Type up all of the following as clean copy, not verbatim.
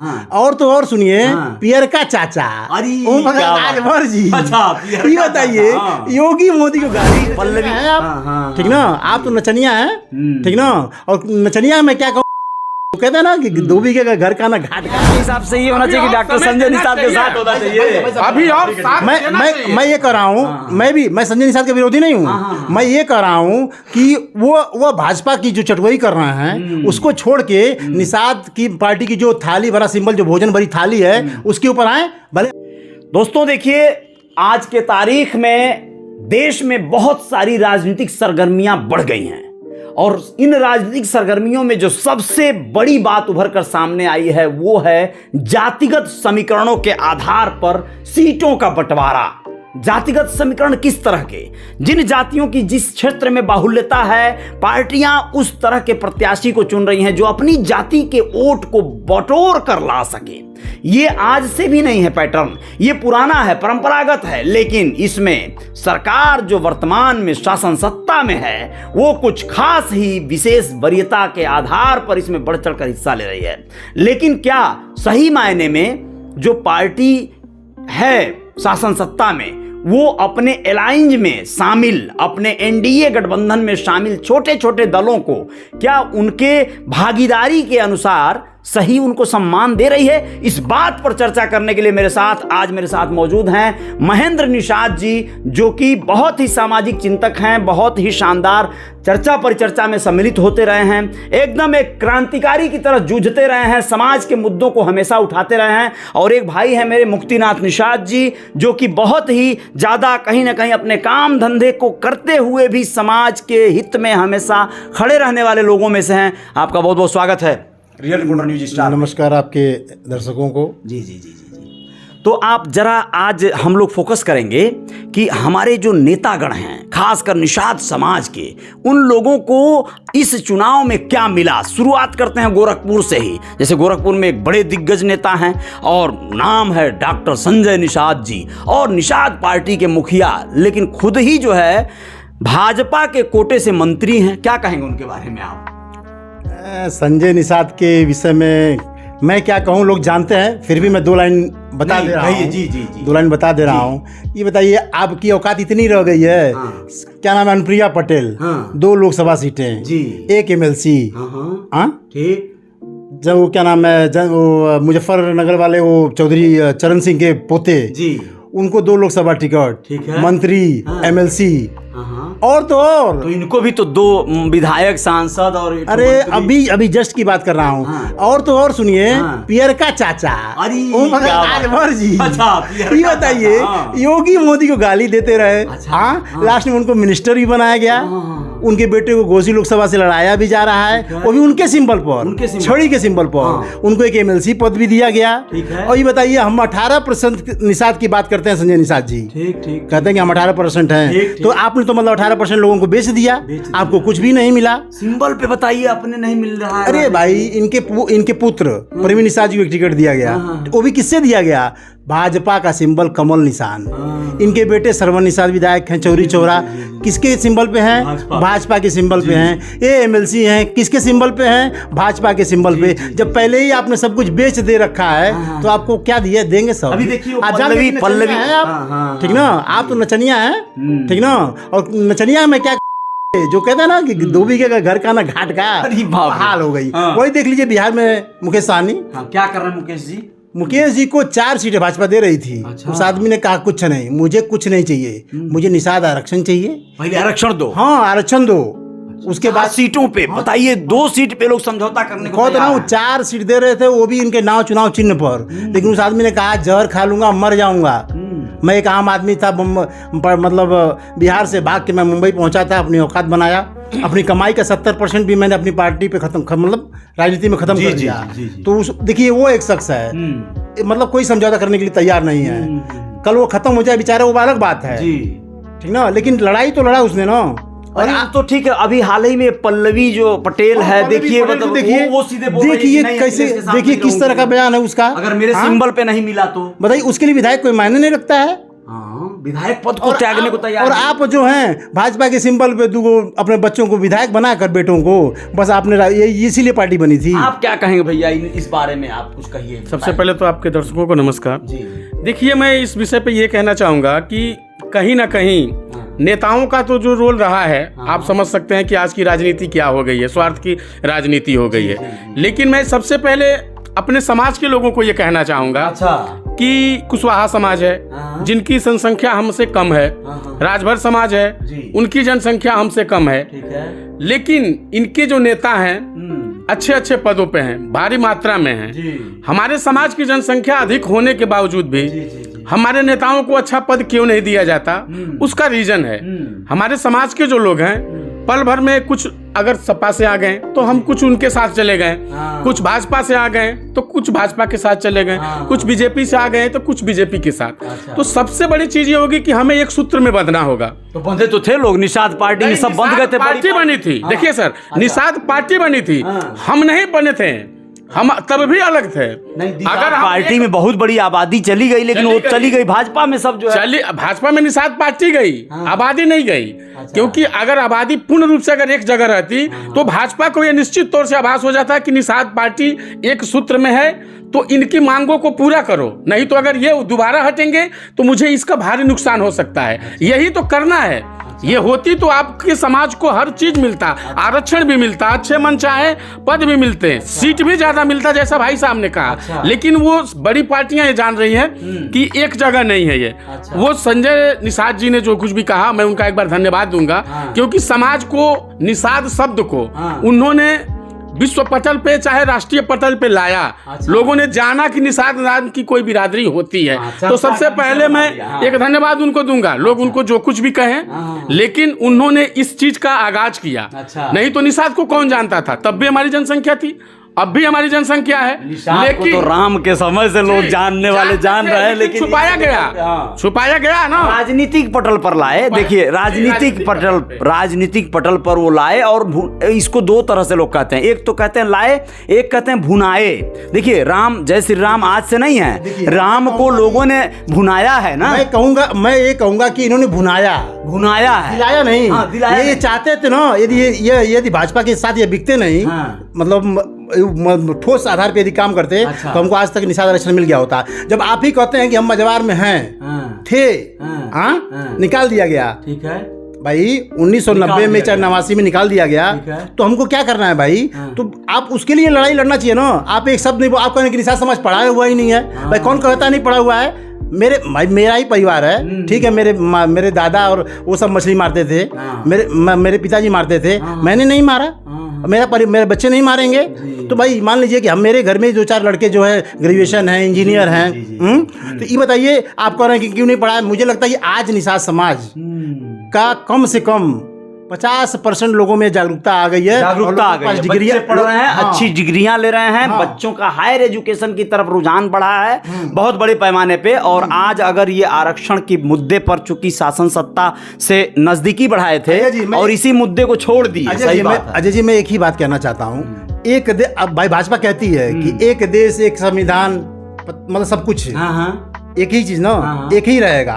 हाँ। और तो और सुनिए, हाँ। पियर का चाचा ओम प्रकाश राजभर जी, अच्छा, ये बताइए योगी मोदी को गाली पल्लवी है आप, हाँ, ठीक ना? आप तो नचनिया हैं, ठीक ना? और नचनिया में क्या कहूँ, वो कहते हैं ना कि 2 बीघे का घर का ना घाट का। हिसाब से ये होना चाहिए कि डॉक्टर संजय निषाद के साथ होना चाहिए। अभी और साथ देना चाहिए। मैं ये कह रहा हूँ, मैं संजय निषाद का विरोधी नहीं हूँ। मैं ये कह रहा हूँ कि वो भाजपा की जो चटवई कर रहे हैं उसको छोड़ के निषाद की पार्टी की जो थाली भरा सिंबल, जो भोजन भरी थाली है, उसके ऊपर आए भले। दोस्तों देखिए, आज के तारीख में देश में बहुत सारी राजनीतिक सरगर्मियां बढ़ गई हैं और इन राजनीतिक सरगर्मियों में जो सबसे बड़ी बात उभर कर सामने आई है वो है जातिगत समीकरणों के आधार पर सीटों का बंटवारा। जातिगत समीकरण किस तरह के? जिन जातियों की जिस क्षेत्र में बाहुल्यता है, पार्टियां उस तरह के प्रत्याशी को चुन रही हैं जो अपनी जाति के वोट को बटोर कर ला सके। ये आज से भी नहीं है पैटर्न, ये पुराना है, परंपरागत है, लेकिन इसमें सरकार जो वर्तमान में शासन सत्ता में है वो कुछ खास ही विशेष वरीयता के आधार पर इसमें बढ़ चढ़कर हिस्सा ले रही है। लेकिन क्या सही मायने में जो पार्टी है शासन सत्ता में वो अपने अलायंस में शामिल, अपने एनडीए गठबंधन में शामिल छोटे छोटे दलों को क्या उनके भागीदारी के अनुसार सही उनको सम्मान दे रही है? इस बात पर चर्चा करने के लिए आज मेरे साथ मौजूद हैं महेंद्र निषाद जी, जो कि बहुत ही सामाजिक चिंतक हैं, बहुत ही शानदार चर्चा परिचर्चा में सम्मिलित होते रहे हैं, एकदम एक क्रांतिकारी की तरह जूझते रहे हैं, समाज के मुद्दों को हमेशा उठाते रहे हैं। और एक भाई है मेरे मुक्तिनाथ निषाद जी, जो कि बहुत ही ज़्यादा कहीं ना कहीं अपने काम धंधे को करते हुए भी समाज के हित में हमेशा खड़े रहने वाले लोगों में से हैं। आपका बहुत बहुत स्वागत है रियल रिपोर्टर न्यूज स्टार। नमस्कार आपके दर्शकों को। जी जी जी जी जी। तो आप जरा आज हम लोग फोकस करेंगे कि हमारे जो नेतागण हैं, खासकर निषाद समाज के, उन लोगों को इस चुनाव में क्या मिला। शुरुआत करते हैं गोरखपुर से ही। जैसे गोरखपुर में एक बड़े दिग्गज नेता हैं और नाम है डॉक्टर संजय निषाद जी, और निषाद पार्टी के मुखिया, लेकिन खुद ही जो है भाजपा के कोटे से मंत्री हैं। क्या कहेंगे उनके बारे में आप? संजय निषाद के विषय में मैं क्या कहूँ, लोग जानते हैं, फिर भी मैं 2 लाइन बता दे रहा हूँ। जी जी जी 2 लाइन बता दे रहा हूँ। ये बताइए, आपकी औकात इतनी रह गई है। हाँ। क्या नाम है? अनुप्रिया पटेल। हाँ। 2 लोकसभा सीटें जी, 1 MLC। हाँ ठीक। जब वो क्या नाम है, जब वो मुजफ्फरनगर वाले वो चौधरी चरण सिंह के पोते जी, उनको 2 लोकसभा टिकट, ठीक है, मंत्री, हाँ। MLC, हाँ। और तो इनको भी तो 2 विधायक, सांसद और अरे अभी जस्ट की बात कर रहा हूँ। हाँ। और तो और सुनिए, हाँ। पियर का चाचा ओम प्रकाश राजभर जी, अच्छा, ये बताइए, योगी मोदी को गाली देते रहे। अच्छा, हाँ, लास्ट में उनको मिनिस्टर भी बनाया गया। उनके बेटे को घोसी लोकसभा से लड़ाया भी जा रहा है, वो भी उनके सिंबल पर, छड़ी के सिंबल पर। उनको एक MLC पद भी दिया गया। और ये बताइए, हम 18% निषाद की बात करते हैं, संजय निषाद जी ठीक ठीक कहते हैं कि हम 18% हैं, तो आपने तो मतलब 18% लोगों को बेच दिया, आपको कुछ भी नहीं मिला। सिंबल पे बताइए, अपने नहीं मिल रहा है। अरे भाई, इनके पुत्र प्रवीण निषाद जी को एक टिकट दिया गया। वो भी किससे दिया गया? भाजपा का सिंबल कमल निशान। इनके बेटे श्रवण निषाद विधायक हैं चौरी चौरा, किसके सिंबल पे हैं? भाजपा के सिंबल पे हैं। ये MLC हैं, किसके सिंबल पे हैं? भाजपा के सिंबल पे। जब पहले ही आपने सब कुछ बेच दे रखा है तो आपको क्या दिया देंगे? सब अभी देखिए, पल्लवी हैं आप, ठीक ना? आप तो नचनिया हैं, ठीक ना? और नचनिया में क्या जो कहते हैं ना कि 2 बीघे का घर का ना घाट का हाल हो गई। वही देख लीजिए बिहार में मुकेश सहनी। क्या कर रहे हैं मुकेश जी? मुकेश जी को 4 सीटें भाजपा दे रही थी। अच्छा। उस आदमी ने कहा कुछ नहीं, मुझे कुछ नहीं चाहिए, मुझे निषाद आरक्षण चाहिए। पहले आरक्षण दो। हाँ, आरक्षण दो। उसके बाद सीटों पे बताइए, 2 सीट पे लोग समझौता करने को तैयार हैं। 4 सीट दे रहे थे, वो भी इनके नाव चुनाव चिन्ह पर। लेकिन उस आदमी ने कहा जहर खा लूंगा, मर जाऊंगा। मैं एक आम आदमी था, मतलब बिहार से भाग के मैं मुंबई पहुंचा था, अपनी औकात बनाया। अपनी कमाई का 70% भी मैंने अपनी पार्टी पे मतलब राजनीति में खत्म कर दिया। तो देखिए, वो एक शख्स है, मतलब कोई समझौता करने के लिए तैयार नहीं है। कल वो खत्म हो जाए बेचारा, वो अलग बात है, ठीक ना? लेकिन लड़ाई तो लड़ा उसने ना। और तो ठीक है, अभी हाल ही में पल्लवी जो पटेल है, देखिए मतलब देखिए वो सीधे देखिए कैसे, देखिए किस तरह का बयान है उसका। अगर मेरे सिंबल पे नहीं मिला तो बताइए, उसके लिए विधायक कोई मायने नहीं रखता है। विधायक पद को त्यागने को तैयार और नहीं। आप जो हैं भाजपा के सिंबल पे दूगो अपने बच्चों को विधायक बनाकर बेटों को, बस आपने ये इसीलिए पार्टी बनी थी। आप क्या कहेंगे भैया इस बारे में, आप कुछ कहिए। सबसे पहले तो आपके दर्शकों को नमस्कार। जी देखिए, मैं इस विषय पे ये कहना चाहूँगा कि कहीं ना कहीं नेताओं का तो जो रोल रहा है, आप समझ सकते हैं कि आज की राजनीति क्या हो गई है, स्वार्थ की राजनीति हो गई है। लेकिन मैं सबसे पहले अपने समाज के लोगों को ये कहना चाहूँगा अच्छा कि कुशवाहा समाज है जिनकी जनसंख्या हमसे कम है, राजभर समाज है उनकी जनसंख्या हमसे कम है, ठीक है, लेकिन इनके जो नेता हैं अच्छे अच्छे पदों पे हैं, भारी मात्रा में हैं। हमारे समाज की जनसंख्या अधिक होने के बावजूद भी हमारे नेताओं को अच्छा पद क्यों नहीं दिया जाता, उसका रीजन है हमारे समाज के जो लोग हैं पल भर में कुछ अगर सपा से आ गए तो हम कुछ उनके साथ चले गए, कुछ भाजपा से आ गए तो कुछ भाजपा के साथ चले गए, कुछ बीजेपी से आ गए तो कुछ बीजेपी के साथ। तो सबसे बड़ी चीज ये होगी कि हमें एक सूत्र में बंधना होगा। तो बंधे तो थे लोग, निषाद पार्टी में सब बंध गए थे, पार्टी बनी थी। देखिए सर, निषाद पार्टी बनी थी, हम नहीं बने थे, हम तब भी अलग थे। अगर पार्टी में बहुत बड़ी आबादी चली गई, लेकिन वो चली गई भाजपा में, सब जो है चली भाजपा में निषाद पार्टी गई, आबादी नहीं गई। क्योंकि अगर आबादी पूर्ण रूप से अगर एक जगह रहती तो भाजपा को यह निश्चित तौर से आभास हो जाता कि निषाद पार्टी एक सूत्र में है, तो इनकी मांगों को पूरा करो, नहीं तो अगर ये दोबारा हटेंगे तो मुझे इसका भारी नुकसान हो सकता है। यही तो करना है। ये होती तो आपके समाज को हर चीज मिलता, आरक्षण भी मिलता, अच्छे मन चाहे पद भी मिलते, सीट भी ज्यादा मिलता, जैसा भाई साहब ने कहा। लेकिन वो बड़ी पार्टियां ये जान रही हैं कि एक जगह नहीं है ये। वो संजय निषाद जी ने जो कुछ भी कहा, मैं उनका एक बार धन्यवाद दूंगा, क्योंकि समाज को निषाद शब्द को उन्होंने विश्व पटल पे चाहे राष्ट्रीय पटल पे लाया। लोगों ने जाना कि निषाद नाम की कोई बिरादरी होती है। तो सबसे पहले मैं एक धन्यवाद उनको दूंगा। लोग उनको जो कुछ भी कहें, लेकिन उन्होंने इस चीज का आगाज किया। नहीं तो निषाद को कौन जानता था, तब भी हमारी जनसंख्या थी, अब भी हमारी जनसंख्या है। लेकिन तो राम के समय से लोग जानने वाले जान रहे हैं, लेकिन छुपाया गया ना, राजनीतिक पटल पर लाए। देखिए, राजनीतिक पटल पर वो लाए, और इसको दो तरह से लोग कहते हैं। एक तो कहते हैं लाए, एक कहते हैं भुनाए। देखिए, राम जय श्री राम आज से नहीं है, राम को लोगों ने भुनाया है ना। मैं ये कहूंगा कि इन्होंने भुनाया है, दिलाया नहीं। दिलाया ये चाहते थे ना, यदि भाजपा के साथ ये बिकते नहीं, मतलब ठोस आधार पे यदि काम करते, तो हमको आज तक निषाद आरक्षण मिल गया होता। जब आप ही कहते हैं कि हम मझवार में थे, निकाल दिया गया। ठीक है भाई, 1990 में चाहे 89 में निकाल दिया गया, तो हमको क्या करना है भाई? तो आप उसके लिए लड़ाई लड़ना चाहिए ना। आप एक शब्द नहीं, आप कहने कि निषाद समाज पढ़ाया हुआ ही नहीं है। भाई कौन कहता नहीं पढ़ा हुआ है? मेरा ही परिवार है, ठीक है। मेरे दादा और वो सब मछली मारते थे, मेरे पिताजी मारते थे, मैंने नहीं मारा, मेरे बच्चे नहीं मारेंगे। तो भाई मान लीजिए कि हम, मेरे घर में 2-4 लड़के जो है ग्रेजुएशन है, इंजीनियर हैं, तो ये बताइए आप कह रहे हैं कि क्यों नहीं पढ़ा है? मुझे लगता है कि आज निषाद समाज का कम से कम 50% लोगों में जागरूकता आ गई है। जागरूकता आ गई है, डिग्रियां पढ़ रहे हैं, अच्छी डिग्रियां ले रहे हैं, बच्चों का हायर एजुकेशन की तरफ रुझान बढ़ा है बहुत बड़े पैमाने पे। और आज अगर ये आरक्षण के मुद्दे पर चूंकि शासन सत्ता से नजदीकी बढ़ाए थे और इसी मुद्दे को छोड़ दिए। अजय जी, मैं एक ही बात कहना चाहता हूँ। अब भाई भाजपा कहती है कि एक देश एक संविधान, मतलब सब कुछ एक ही चीज ना, एक ही रहेगा।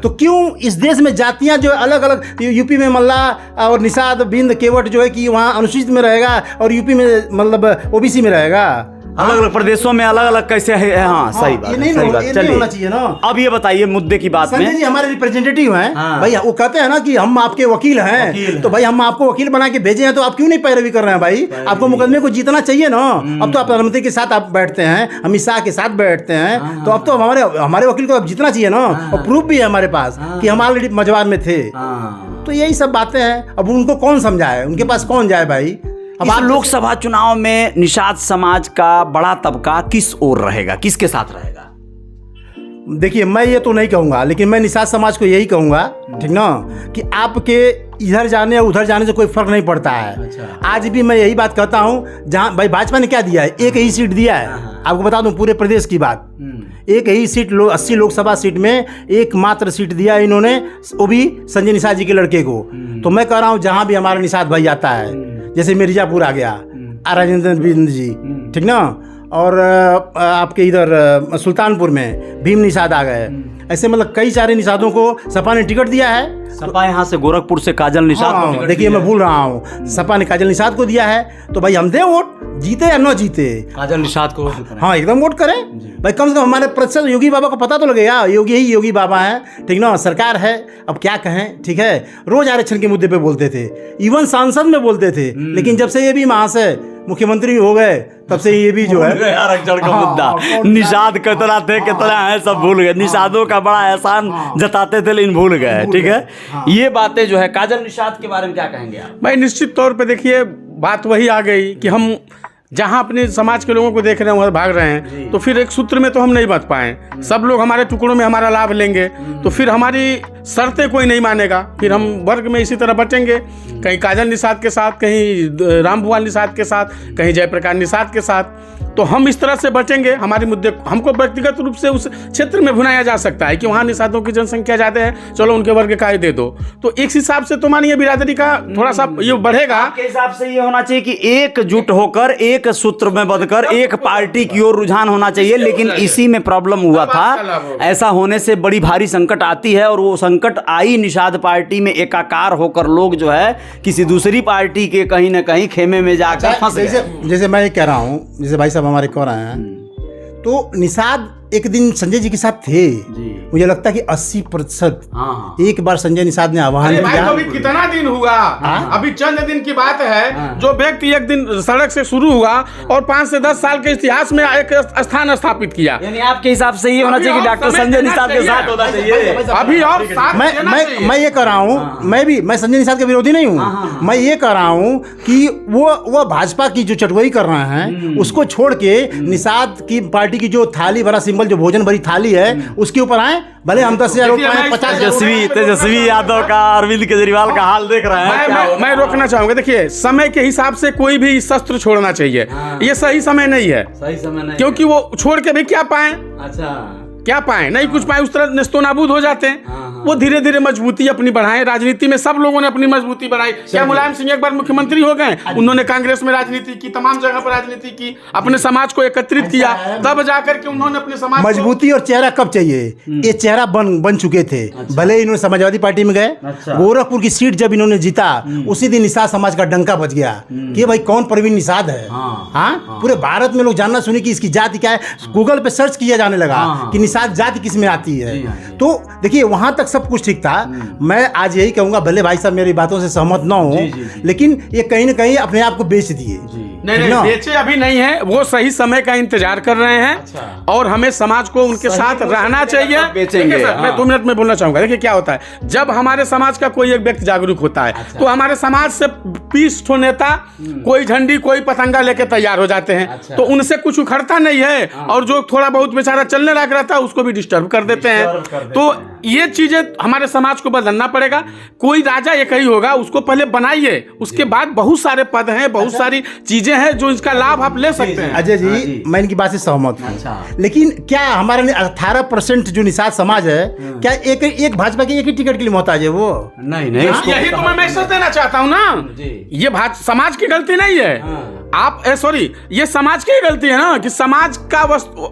तो क्यों इस देश में जातियां जो अलग अलग, यूपी में मल्ला और निषाद बिंद केवट जो है कि वहाँ अनुसूचित में रहेगा, और यूपी में मतलब ओबीसी में रहेगा। अलग अलग प्रदेशों में अलग अलग कैसे है? सही बात, सही बात। चलिए, होना चाहिए ना। अब ये बताइए मुद्दे की बात में। संजय जी हमारे रिप्रेजेंटेटिव हैं, भाई वो कहते हैं ना कि हम आपके वकील हैं, तो भाई हम आपको वकील बना के भेजे हैं, तो आप क्यों नहीं पैरवी कर रहे हैं भाई? आपको मुकदमे को जीतना चाहिए ना। अब तो आप प्रधानमंत्री के साथ आप बैठते हैं, अमित शाह के साथ बैठते हैं, तो अब तो हमारे वकील को अब जीतना चाहिए ना। और प्रूफ भी है हमारे पास कि हम ऑलरेडी मझवार में थे। तो यही सब बातें हैं। अब उनको कौन समझाए, उनके पास कौन जाए भाई? अब आप लोकसभा चुनाव में निषाद समाज का बड़ा तबका किस ओर रहेगा, किसके साथ रहेगा? देखिए, मैं ये तो नहीं कहूँगा, लेकिन मैं निषाद समाज को यही कहूँगा, ठीक ना, कि आपके इधर जाने या उधर जाने से कोई फर्क नहीं पड़ता है। आज भी मैं यही बात कहता हूँ, जहाँ भाई भाजपा ने क्या दिया है, एक ही सीट दिया है। आपको बता दूं पूरे प्रदेश की बात, एक ही सीट 80 लोकसभा सीट में एकमात्र सीट दिया है इन्होंने, वो भी संजय निषाद जी के लड़के को। तो मैं कह रहा हूँ जहाँ भी हमारा निषाद भाई आता है, जैसे मिर्जापुर आ गया, राजेंद्र बिंद जी, ठीक ना, और आपके इधर सुल्तानपुर में भीम निषाद आ गए। ऐसे मतलब कई सारे निषादों को सपा ने टिकट दिया है। सपा यहाँ से गोरखपुर से काजल निषाद को टिकट देखिए दिया मैं भूल रहा हूँ, सपा ने काजल निषाद को दिया है, तो भाई हम दें वोट, जीते या न जीते। काजल निषाद को हाँ एकदम वोट करें भाई, कम से कम हमारे प्रतिशत योगी बाबा को पता तो लगेगा, योगी ही योगी बाबा है, ठीक ना, सरकार है, अब क्या कहें, ठीक है। रोज आरक्षण के मुद्दे पे बोलते थे, इवन सांसद में बोलते थे, लेकिन जब से ये भी वहां से मुख्यमंत्री हो गए तब से ये भी जो है आरक्षण का मुद्दा, निषाद कितना थे कितना है सब भूल गए, निषादों का बड़ा एहसान जताते थे लेकिन भूल गए, ठीक है। ये बातें जो है काजल निषाद के बारे में क्या कहेंगे आप? भाई निश्चित तौर पे देखिए बात वही आ गई कि हम जहाँ अपने समाज के लोगों को देख रहे हैं वहाँ भाग रहे हैं, तो फिर एक सूत्र में तो हम नहीं बच पाए, सब लोग हमारे टुकड़ों में हमारा लाभ लेंगे, तो फिर हमारी शर्तें कोई नहीं मानेगा, फिर हम वर्ग में इसी तरह बटेंगे, कहीं काजल निषाद के साथ, कहीं रामभुआल निषाद के साथ, कहीं जयप्रकाश निषाद के साथ, तो हम इस तरह से बचेंगे। हमारे मुद्दे हमको व्यक्तिगत रूप से उस क्षेत्र में भुनाया जा सकता है कि वहाँ निषादों की जनसंख्या ज़्यादा है, चलो उनके वर्ग का दे दो, तो एक हिसाब से तो मानिए बिरादरी का थोड़ा सा ये बढ़ेगा। आपके हिसाब से ये होना चाहिए कि एकजुट होकर एक सूत्र में बंधकर एक पार्टी की ओर रुझान होना चाहिए, लेकिन इसी में प्रॉब्लम हुआ था। ऐसा होने से बड़ी भारी संकट आती है, और वो संकट आई निषाद पार्टी में एकाकार होकर लोग जो है किसी दूसरी पार्टी के कहीं ना कहीं खेमे में जाकर फंस गए। जैसे मैं ये कह रहा हूँ, जैसे भाई साहब हमारे कह रहे हैं, तो निषाद एक दिन संजय जी के साथ थे, मुझे लगता है कि 80% एक बार संजय निषाद ने आह्वान किया। अभी कितना दिन हुआ, अभी चंद दिन की बात है, जो व्यक्ति एक दिन सड़क से शुरू हुआ और 5 से 10 साल के इतिहास में एक स्थान स्थापित किया। यानी आपके हिसाब से ये होना चाहिए कि डॉक्टर संजय निषाद के साथ होना चाहिए अभी, और मैं ये कह रहा हूँ, मैं संजय निषाद का विरोधी नहीं हूँ, मैं ये कह रहा हूँ कि वो भाजपा की जो चटवई कर रहे हैं उसको छोड़ के निषाद की पार्टी की जो थाली भरा सिंबल, जो भोजन भरी थाली है, उसके ऊपर आए, भले हम 10,000 रुपए 50,000। तेजस्वी यादव का, अरविंद केजरीवाल का हाल देख रहे हैं। मैं रोकना चाहूंगा, देखिए समय के हिसाब से कोई भी शस्त्र छोड़ना चाहिए, ये सही समय नहीं है, सही समय नहीं, क्योंकि वो छोड़ के भी क्या पाए, अच्छा क्या पाए, नहीं कुछ पाए, उस तरह नेस्तोनाबूद हो जाते हैं। वो धीरे धीरे मजबूती अपनी बढ़ाएं, राजनीति में सब लोगों ने अपनी मजबूती बढ़ाई। क्या मुलायम सिंह एक बार मुख्यमंत्री हो गए, उन्होंने कांग्रेस में राजनीति की, तमाम जगह पर राजनीति की, अपने समाज को एकत्रित किया, तब जाकर के उन्होंने अपने समाज मजबूती और चेहरा कब चाहिए, ये चेहरा बन चुके थे। भले इन्होंने समाजवादी पार्टी में गए, गोरखपुर की सीट जब इन्होंने जीता उसी दिन निषाद समाज का डंका बज गया कि भाई कौन प्रवीण निषाद है। हाँ, पूरे भारत में लोग जानना सुनी कि इसकी जाति क्या है, गूगल पे सर्च किया जाने लगा कि निषाद जाति किस में आती है। तो देखिए वहां तक सब कुछ ठीक था। मैं आज यही कहूंगा, भले भाई साहब मेरी बातों से सहमत ना हो, लेकिन ये कहीं ना कहीं अपने आप को बेच दिए। नहीं बेचे अभी नहीं है, वो सही समय का इंतजार कर रहे हैं, और हमें समाज को उनके साथ रहना चाहिए। बेचेंगे। मैं 2 मिनट में बोलना चाहूंगा, देखिए क्या होता है, जब हमारे समाज का कोई एक व्यक्ति जागरूक होता है, तो हमारे समाज से 20 ठो नेता कोई झंडी कोई पतंगा लेके तैयार हो जाते हैं, तो उनसे कुछ उखड़ता नहीं है, और जो थोड़ा बहुत बेचारा चलने लायक रहता है उसको भी डिस्टर्ब कर देते हैं। तो ये चीजें हमारे समाज को बदलना पड़ेगा। कोई राजा एक ही होगा, उसको पहले बनाइए, उसके बाद बहुत सारे पद हैं, बहुत सारी चीजें हैं जो इसका लाभ आप ले सकते हैं। अजय जी, मैं इनकी बात से सहमत हूँ, लेकिन क्या हमारे 18% जो निषाद समाज है, क्या एक भाजपा के एक ही टिकट के लिए मोहताज है वो? नहीं यही तो मैं मैसेज देना चाहता हूँ ना, ये समाज की गलती नहीं है, आप सॉरी ये समाज की गलती है ना, कि समाज का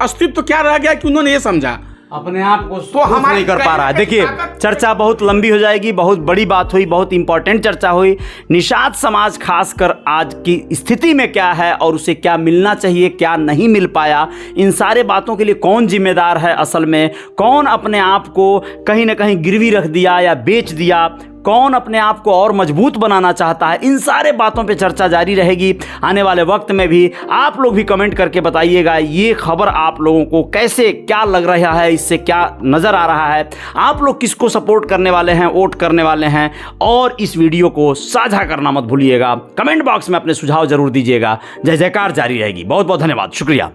अस्तित्व क्या रह गया कि उन्होंने ये समझा अपने आप को तो हम नहीं कर पा रहा है। देखिए चर्चा बहुत लंबी हो जाएगी, बहुत बड़ी बात हुई, बहुत इंपॉर्टेंट चर्चा हुई। निषाद समाज खासकर आज की स्थिति में क्या है और उसे क्या मिलना चाहिए, क्या नहीं मिल पाया, इन सारे बातों के लिए कौन जिम्मेदार है, असल में कौन अपने आप को कहीं ना कहीं गिरवी रख दिया या बेच दिया, कौन अपने आप को और मजबूत बनाना चाहता है, इन सारे बातों पे चर्चा जारी रहेगी आने वाले वक्त में भी। आप लोग भी कमेंट करके बताइएगा ये खबर आप लोगों को कैसे, क्या लग रहा है, इससे क्या नज़र आ रहा है, आप लोग किसको सपोर्ट करने वाले हैं, वोट करने वाले हैं, और इस वीडियो को साझा करना मत भूलिएगा। कमेंट बॉक्स में अपने सुझाव जरूर दीजिएगा। जय जयकार जारी रहेगी। बहुत बहुत धन्यवाद, शुक्रिया।